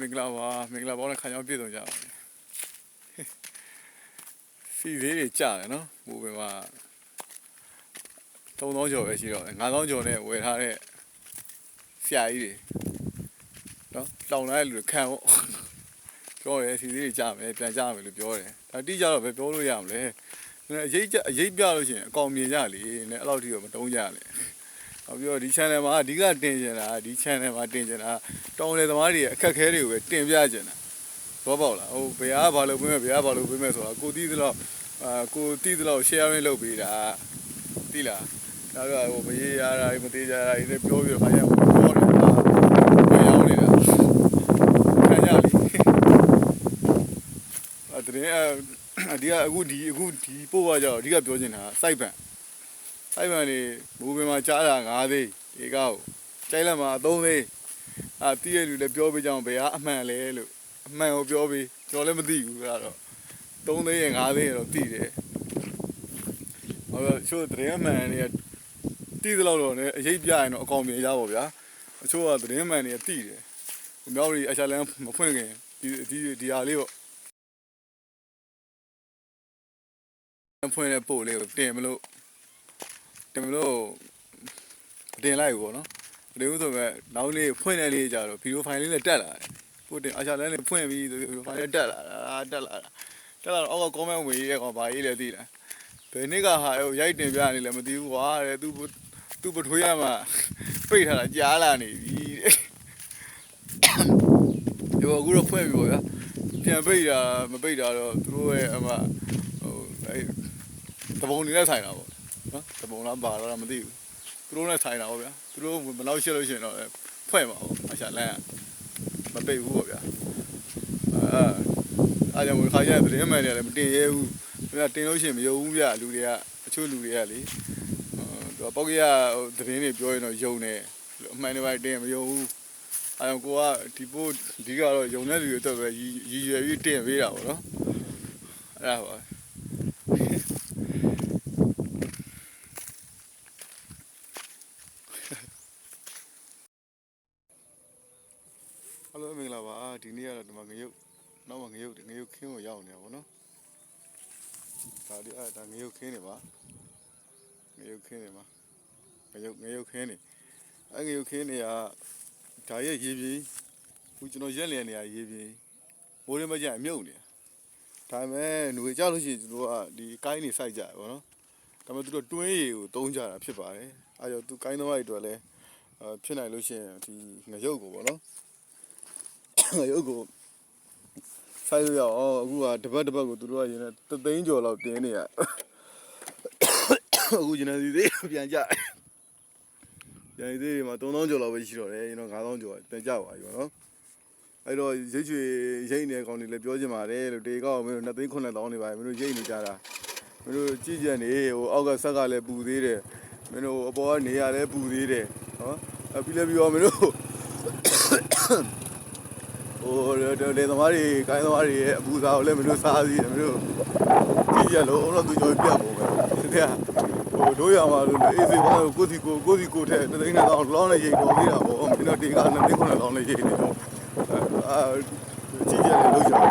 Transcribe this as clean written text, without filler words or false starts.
မင်္ဂလာပါမင်္ဂလာပေါင်းနဲ့ခံရောက်ပြည့်စုံကြပါစီသေးတွေကြာတယ်နော်ဟိုဘယ်မှာ3000ကျော်ပဲရှိတော့9000ကျော်နဲ့ဝယ်ထားတဲ့ဆရာကြီးတွေနော်တောင်းလာတဲ့လူတွေခံပေါ့ပြောတယ်စီသေးတွေကြာမယ်ပြန်ကြာမယ်လို့ပြောတယ်ဒါတိကျတော့ပဲပြောလို့ရမလဲအရေးပြလို့ရှိရင်အကောင်မြင်ကြလေနဲ့အဲ့လောက်ထိတော့မတုံးကြလေနောက်ပြီးတော့ဒီ channel မှာအဓိကတင်ကျင်တာဒီ channel မှာတင်ကျင်တာတောင်းလေသမားတွေအခက်ခဲတွေကိုပဲတင်ပြကျင်တာဘောပေါက်လားဟိုဘယ်ဟာဘာလို့ပေးမယ်ဘယ်ဟာဘာလို့ပေးမယ်ဆိုတာကိုတီးသလောက်ကိုတီးသလောက် sharing လုပ်ပေးတာတိလားဒါကဟိုမရေရတာမသေးကြတာဒီပြောပြီးတော့ခါရပြောတယ်ပြောရောင်းနေတာခံရလေအဲ့ဒီဒီကအခုဒီပို့ရကြတော့အဓိကပြောချင်တာစိုက်ပန်နေမူပင်မှာကြားတာ9သိန်းဒီကောက်ကျိုင်းလက်မှာ3သိန်းတီးရလူလည်းပြောပေးကြအောင်ဘယ်ဟာအမှန်လဲလို့အမှန်ကိုပြောပေးကျွန်တော်လည်းမသိဘူးအဲ့တော့3သိန်းရ5သိန်းရတော့တီးတယ်ဟောချို့သတင်းမှန်နေတီးသလောက်တော့ねအရေးပြရင်တော့အကောင်မြင်ရပါဗျာအချို့ကသတင်းမှန်နေတီးတယ်မြောက်ရီအချာလန်းမဖွင့်ခင်ဒီဟာလေးပေါ့ဖွင့်တဲ့ပို့လေးကိုတင်မလို့တင်လိုက်ဘူးပေါ့နော်တင်ဦးဆိုမဲ့နောက်လေးဖွင့်တဲ့လေးကြတော့ဗီဒီယိုဖိုင်လေးနဲ့တက်လာတယ်ပို့တင်အချာလန်းလေးဖွင့်ပြီးဗီဒီယိုဖိုင်လေးတက်လာတော့အောက်က comment ဝင်ရေးကောင်ဗာရေးလဲသိလားဘယ်နေ့ကဟာရိုက်တင်ပြနေလဲမသိဘူးကွာတဲ့သူပထွေးရမှာပိတ်ထားတာကြားလာနေပြီတဲ့ဒီအခုတော့ဖွင့်ပြီပေါ့ဗျာပြန်ပိတ်တာမပိတ်တာတော့သူတို့ရဲ့အမဟိုအဲတပုံနေနဲ့ဆိုင်တာပေါ့နော်တပုံလားပါတော့မသိဘူးသူတို့နဲ့ဆိုင်တာပေါ့ဗျာသူတို့မလောက်ရှက်လို့ရှိရင်တော့ဖွင့်ပါပေါ့အချာလန်းမပိတ်ဘူးပေါ့ဗျာအားကြောင့်ခါကျသတင်းမှန်တယ်လည်းမတင်ရဲဘူးဗျာတင်လို့ရှိရင်မယုံဘူးဗျာလူတွေကအချို့လူတွေကလေသူကပောက်ကရသတင်းတွေပြောရင်တော့ယုံတယ်အမှန်တည်းတင်မယုံဘူးအားကြောင့်ကိုကဒီပို့ဒီကတော့ယုံတဲ့လူတွေတော့ပဲရည်ရွယ်ပြီးတင်ပေးတာပေါ့နော်အဲ့ဒါပါဟယ်လိုမင်္ဂလာပါဒီနေ့ကတော့ဒီမှာငရုတ်နောက်မှာငရုတ်ခင်းကိုရောက်နေတာပေါ့နော်ဒါဒီဒါငရုတ်ခင်းနေပါငရုတ်ခင်းနေကဒါရဲ့ရေပြေးခုကျွန်တော်ရက်လည်နေရရေပြေးမိုးရမကြအမြုပ်နေတာဒါပေမဲ့ຫນွေကြလို့ရှိရင်တို့ကဒီကိုင်းနေစိုက်ကြရပါတော့ဒါပေမဲ့တို့တွင်းရည်ကိုတုံးကြတာဖြစ်ပါတယ်အဲကြောင့်သူကိုင်းသမားတွေအတွက်လည်းဖြစ်နိုင်လို့ရှိရင်ဒီငရုတ်ကိုပေါ့နော်ငရုတ်ကိုဆိုင်လို့ရအောင်အခုကတပတ်ကိုသူတို့ကရင်းနဲ့3သိန်းကျော်လောက်တင်းနေရအခုကျွန်တော်ဒီသေးပြန်ကြပြန်သေးတွေမှာ3000ကျော်လောက်ပဲရှိတော့တယ်ကျွန်တော်9000ကျော်ပြန်ကြပါပြီပေါ့နော်အဲ့တော့ရိတ်ချွေရိတ်နေကောင်တွေလည်းပြောချင်ပါတယ်လို့တေကောက်မင်းတို့2သိန်း9000နေပါမင်းတို့ရိတ်နေကြတာမင်းတို့ကြည့်ကြနေဟိုအောက်ကဆက်ကလည်းပူသေးတယ်မင်းတို့အပေါ်ကနေရလည်းပူသေးတယ်နော်ပြီးလည်းပြီးတော့မင်းတို့ဟိုလေသမားတွေကိုင်းသမားတွေရဲ့အပူစားကိုလည်းမင်းတို့စားစီတယ်မင်းတို့ကြည့်ရလို့တော့သူကြောပြတ်ဖို့ပဲတဲ့ဟိုတို့ရမှာလို့အေးစေပါကိုစီကိုထဲ3သိန်းနဲ့တော့လောင်းနေရိတ်တော်သေးတာပေါ့မင်းတို့ဒီက2သိန်း9000နဲ့ရိတ်နေတော့ကြည့်ရတယ်လို့ကြော